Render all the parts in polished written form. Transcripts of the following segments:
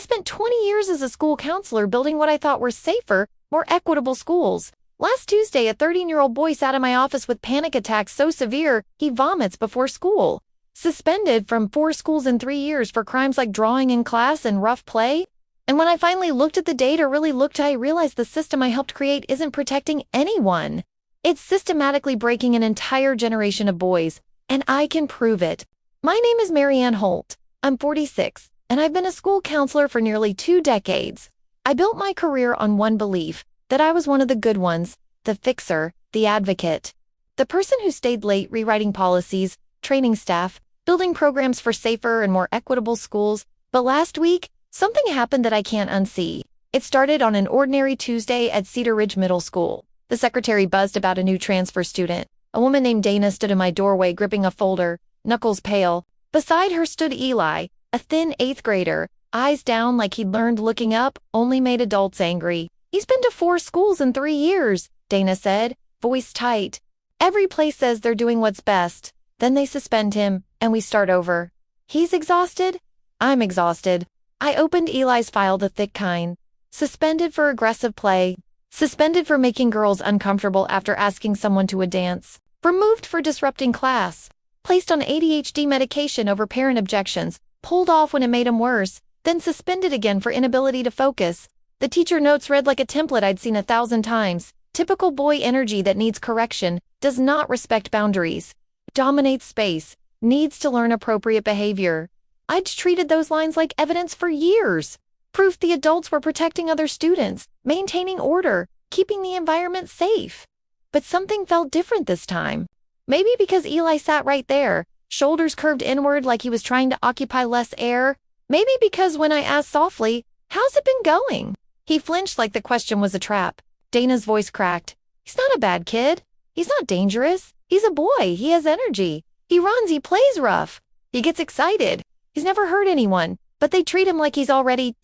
spent 20 years as a school counselor building what I thought were safer, more equitable schools. Last Tuesday, a 13-year-old boy sat in my office with panic attacks so severe he vomits before school. Suspended from 4 schools in 3 years for crimes like drawing in class and rough play. And when I finally looked at the data, I realized the system I helped create isn't protecting anyone. It's systematically breaking an entire generation of boys, and I can prove it. My name is Marianne Holt. I'm 46, and I've been a school counselor for nearly 2 decades. I built my career on one belief, that I was one of the good ones, the fixer, the advocate. The person who stayed late rewriting policies, training staff, building programs for safer and more equitable schools. But last week, something happened that I can't unsee. It started on an ordinary Tuesday at Cedar Ridge Middle School. The secretary buzzed about a new transfer student. A woman named Dana stood in my doorway gripping a folder, knuckles pale. Beside her stood Eli, a thin 8th grader, eyes down like he'd learned looking up only made adults angry. He's been to 4 schools in 3 years, Dana said, voice tight. Every place says they're doing what's best. Then they suspend him, and we start over. He's exhausted? I'm exhausted. I opened Eli's file, the thick kind. Suspended for aggressive play. Suspended for making girls uncomfortable after asking someone to a dance. Removed for disrupting class. Placed on ADHD medication over parent objections. Pulled off when it made him worse. Then suspended again for inability to focus. The teacher notes read like a template I'd seen 1,000 times. Typical boy energy that needs correction, does not respect boundaries, dominates space, needs to learn appropriate behavior. I'd treated those lines like evidence for years. Proof the adults were protecting other students, maintaining order, keeping the environment safe. But something felt different this time. Maybe because Eli sat right there, shoulders curved inward like he was trying to occupy less air. Maybe because when I asked softly, "How's it been going?" he flinched like the question was a trap. Dana's voice cracked. He's not a bad kid. He's not dangerous. He's a boy. He has energy. He runs. He plays rough. He gets excited. He's never hurt anyone, but they treat him like he's already ...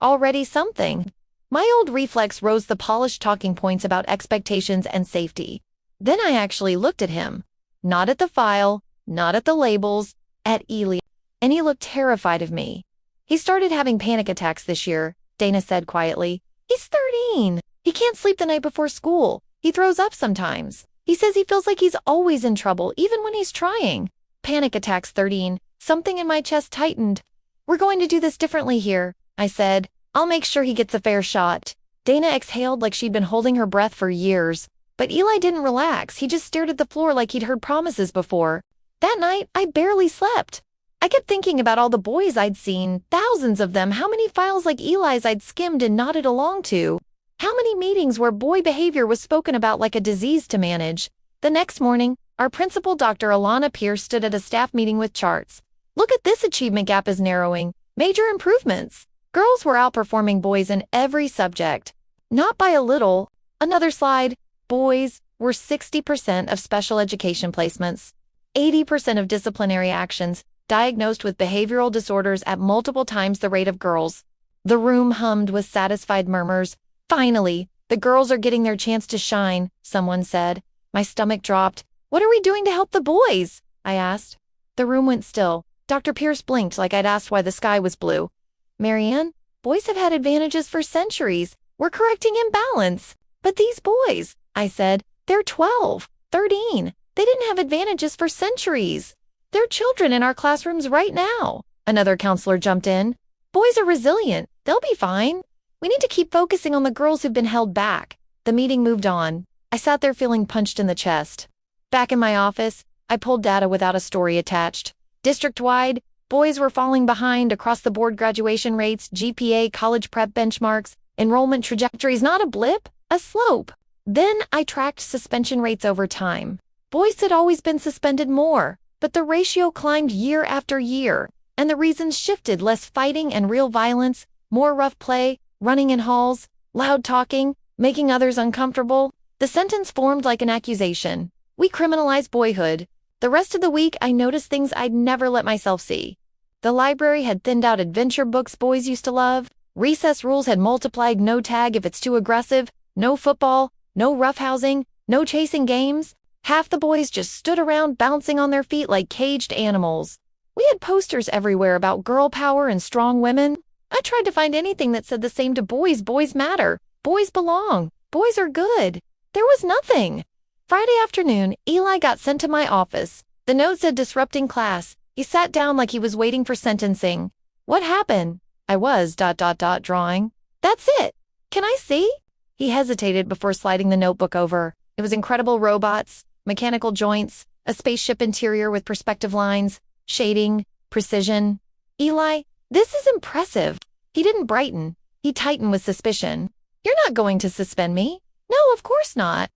already something. My old reflex rose the polished talking points about expectations and safety. Then I actually looked at him. Not at the file, not at the labels, at Eli. And he looked terrified of me. He started having panic attacks this year, Dana said quietly. He's 13. He can't sleep the night before school. He throws up sometimes. He says he feels like he's always in trouble, even when he's trying. Panic attacks 13. Something in my chest tightened. We're going to do this differently here, I said. I'll make sure he gets a fair shot. Dana exhaled like she'd been holding her breath for years. But Eli didn't relax. He just stared at the floor like he'd heard promises before. That night, I barely slept. I kept thinking about all the boys I'd seen, thousands of them, how many files like Eli's I'd skimmed and nodded along to. How many meetings where boy behavior was spoken about like a disease to manage. The next morning, our principal, Dr. Alana Pierce, stood at a staff meeting with charts. Look at this achievement gap is narrowing. Major improvements. Girls were outperforming boys in every subject. Not by a little. Another slide. Boys were 60% of special education placements. 80% of disciplinary actions. Diagnosed with behavioral disorders at multiple times the rate of girls. The room hummed with satisfied murmurs. Finally, the girls are getting their chance to shine, someone said. My stomach dropped. What are we doing to help the boys? I asked. The room went still. Dr. Pierce blinked like I'd asked why the sky was blue. Marianne, boys have had advantages for centuries. We're correcting imbalance. But these boys, I said, they're 12, 13. They didn't have advantages for centuries. They're children in our classrooms right now. Another counselor jumped in. Boys are resilient. They'll be fine. We need to keep focusing on the girls who've been held back. The meeting moved on. I sat there feeling punched in the chest. Back in my office, I pulled data without a story attached. District-wide, boys were falling behind across the board graduation rates, GPA, college prep benchmarks, enrollment trajectories, not a blip, a slope. Then I tracked suspension rates over time. Boys had always been suspended more, but the ratio climbed year after year, and the reasons shifted: less fighting and real violence, more rough play, running in halls, loud talking, making others uncomfortable. The sentence formed like an accusation. We criminalize boyhood. The rest of the week, I noticed things I'd never let myself see. The library had thinned out adventure books boys used to love. Recess rules had multiplied: no tag if it's too aggressive, no football, no roughhousing, no chasing games. Half the boys just stood around bouncing on their feet like caged animals. We had posters everywhere about girl power and strong women. I tried to find anything that said the same to boys. Boys matter. Boys belong. Boys are good. There was nothing. Friday afternoon, Eli got sent to my office. The note said disrupting class. He sat down like he was waiting for sentencing. What happened? I was, drawing. That's it. Can I see? He hesitated before sliding the notebook over. It was incredible robots, mechanical joints, a spaceship interior with perspective lines, shading, precision. Eli, this is impressive. He didn't brighten. He tightened with suspicion. You're not going to suspend me? No, of course not.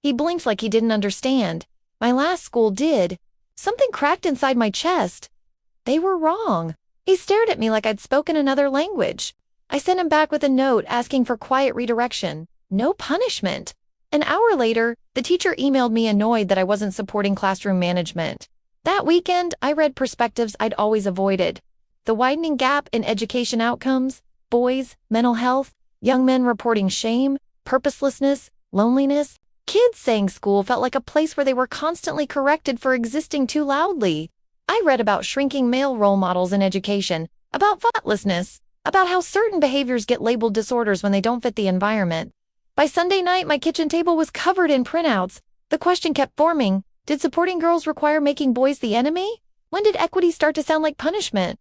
He blinked like he didn't understand. My last school did. Something cracked inside my chest. They were wrong. He stared at me like I'd spoken another language. I sent him back with a note asking for quiet redirection. No punishment. An hour later, the teacher emailed me annoyed that I wasn't supporting classroom management. That weekend, I read perspectives I'd always avoided. The widening gap in education outcomes, boys, mental health, young men reporting shame, purposelessness, loneliness, kids saying school felt like a place where they were constantly corrected for existing too loudly. I read about shrinking male role models in education, about thoughtlessness, about how certain behaviors get labeled disorders when they don't fit the environment. By Sunday night, my kitchen table was covered in printouts. The question kept forming, did supporting girls require making boys the enemy? When did equity start to sound like punishment?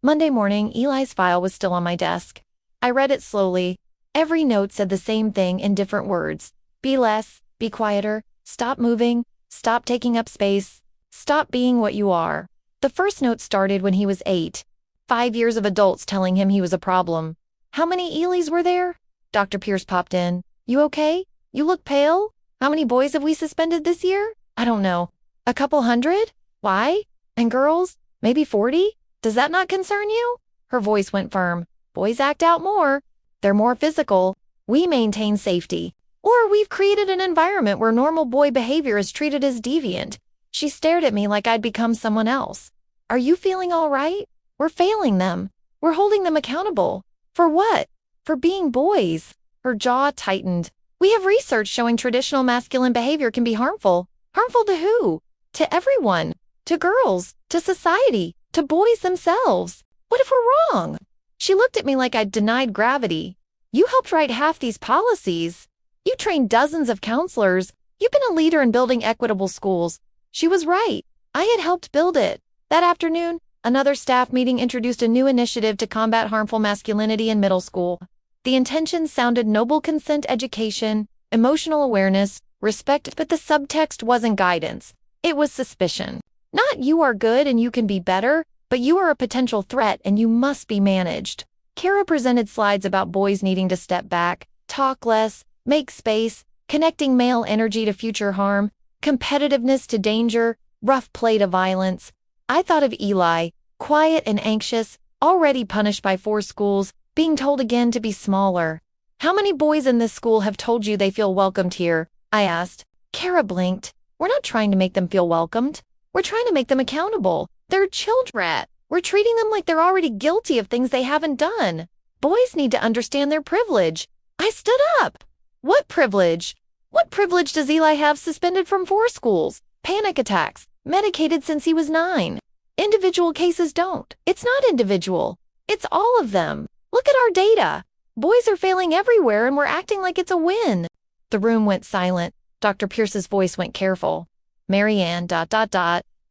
Monday morning, Eli's file was still on my desk. I read it slowly. Every note said the same thing in different words. Be less, be quieter, stop moving, stop taking up space, stop being what you are. The first note started when he was 8. 5 years of adults telling him he was a problem. How many Elis were there? Dr. Pierce popped in. You okay? You look pale? How many boys have we suspended this year? I don't know. A couple hundred? Why? And girls? Maybe 40? Does that not concern you? Her voice went firm. Boys act out more. They're more physical. We maintain safety. Or we've created an environment where normal boy behavior is treated as deviant. She stared at me like I'd become someone else. Are you feeling all right? We're failing them. We're holding them accountable. For what? For being boys. Her jaw tightened. We have research showing traditional masculine behavior can be harmful. Harmful to who? To everyone. To girls. To society. To boys themselves. What if we're wrong? She looked at me like I'd denied gravity. You helped write half these policies. You trained dozens of counselors. You've been a leader in building equitable schools. She was right. I had helped build it. That afternoon, another staff meeting introduced a new initiative to combat harmful masculinity in middle school. The intentions sounded noble: consent education, emotional awareness, respect, but the subtext wasn't guidance. It was suspicion. Not you are good and you can be better, but you are a potential threat and you must be managed. Kara presented slides about boys needing to step back, talk less, make space, connecting male energy to future harm, competitiveness to danger, rough play to violence. I thought of Eli, quiet and anxious, already punished by 4 schools, being told again to be smaller. How many boys in this school have told you they feel welcomed here? I asked. Kara blinked. We're not trying to make them feel welcomed. We're trying to make them accountable. They're children. We're treating them like they're already guilty of things they haven't done. Boys need to understand their privilege. I stood up. What privilege? What privilege does Eli have suspended from 4 schools? Panic attacks. Medicated since he was 9. Individual cases don't. It's not individual. It's all of them. Look at our data. Boys are failing everywhere and we're acting like it's a win. The room went silent. Dr. Pierce's voice went careful. Marianne,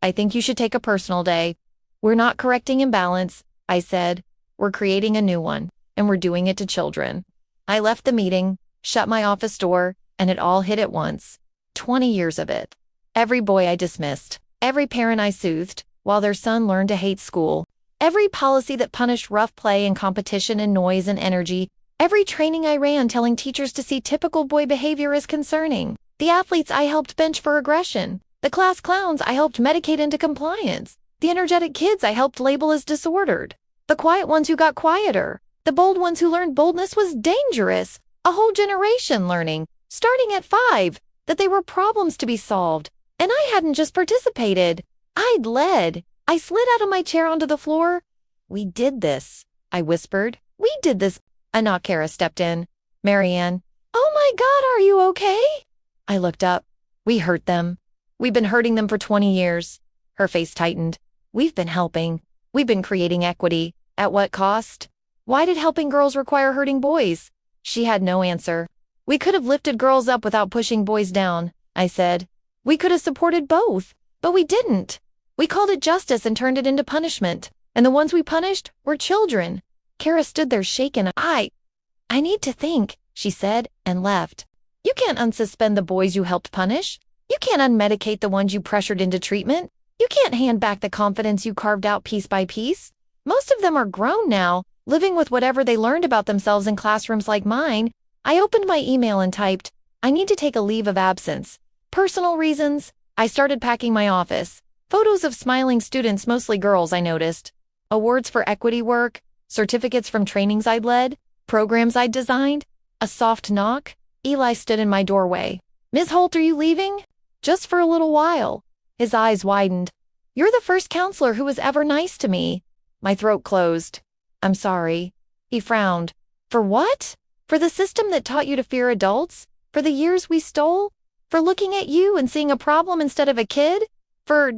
I think you should take a personal day. We're not correcting imbalance, I said. We're creating a new one, and we're doing it to children. I left the meeting, shut my office door, and it all hit at once. 20 years of it. Every boy I dismissed, every parent I soothed, while their son learned to hate school, every policy that punished rough play and competition and noise and energy, every training I ran telling teachers to see typical boy behavior as concerning, the athletes I helped bench for aggression, the class clowns I helped medicate into compliance, the energetic kids I helped label as disordered, the quiet ones who got quieter, the bold ones who learned boldness was dangerous, a whole generation learning, starting at 5, that they were problems to be solved, and I hadn't just participated. I'd led. I slid out of my chair onto the floor. We did this, I whispered. We did this. Kara stepped in. Marianne. Oh my God, are you okay? I looked up. We hurt them. We've been hurting them for 20 years. Her face tightened. We've been helping. We've been creating equity. At what cost? Why did helping girls require hurting boys? She had no answer. We could have lifted girls up without pushing boys down, I said. We could have supported both, but we didn't. We called it justice and turned it into punishment, and the ones we punished were children. Kara stood there shaken. I need to think, she said, and left. You can't unsuspend the boys you helped punish. You can't unmedicate the ones you pressured into treatment. You can't hand back the confidence you carved out piece by piece. Most of them are grown now, living with whatever they learned about themselves in classrooms like mine. I opened my email and typed, I need to take a leave of absence. Personal reasons. I started packing my office. Photos of smiling students, mostly girls, I noticed. Awards for equity work, certificates from trainings I'd led, programs I'd designed. A soft knock. Eli stood in my doorway. Ms. Holt, are you leaving? Just for a little while. His eyes widened. You're the first counselor who was ever nice to me. My throat closed. I'm sorry. He frowned. For what? For the system that taught you to fear adults? For the years we stole? For looking at you and seeing a problem instead of a kid? For ...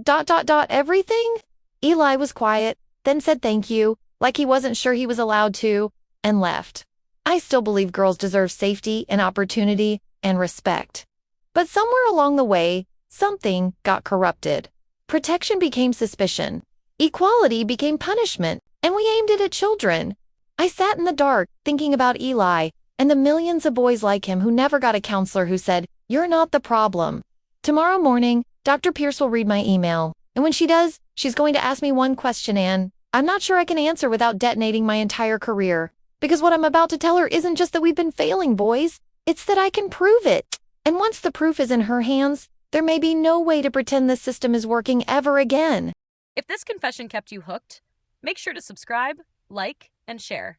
everything? Eli was quiet, then said thank you, like he wasn't sure he was allowed to, and left. I still believe girls deserve safety and opportunity and respect. But somewhere along the way, something got corrupted. Protection became suspicion. Equality became punishment, and we aimed it at children. I sat in the dark, thinking about Eli, and the millions of boys like him who never got a counselor who said, you're not the problem. Tomorrow morning, Dr. Pierce will read my email, and when she does, she's going to ask me one question, Anne. I'm not sure I can answer without detonating my entire career, because what I'm about to tell her isn't just that we've been failing, boys. It's that I can prove it. And once the proof is in her hands, there may be no way to pretend this system is working ever again. If this confession kept you hooked, make sure to subscribe, like, and share.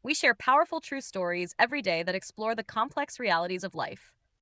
We share powerful true stories every day that explore the complex realities of life.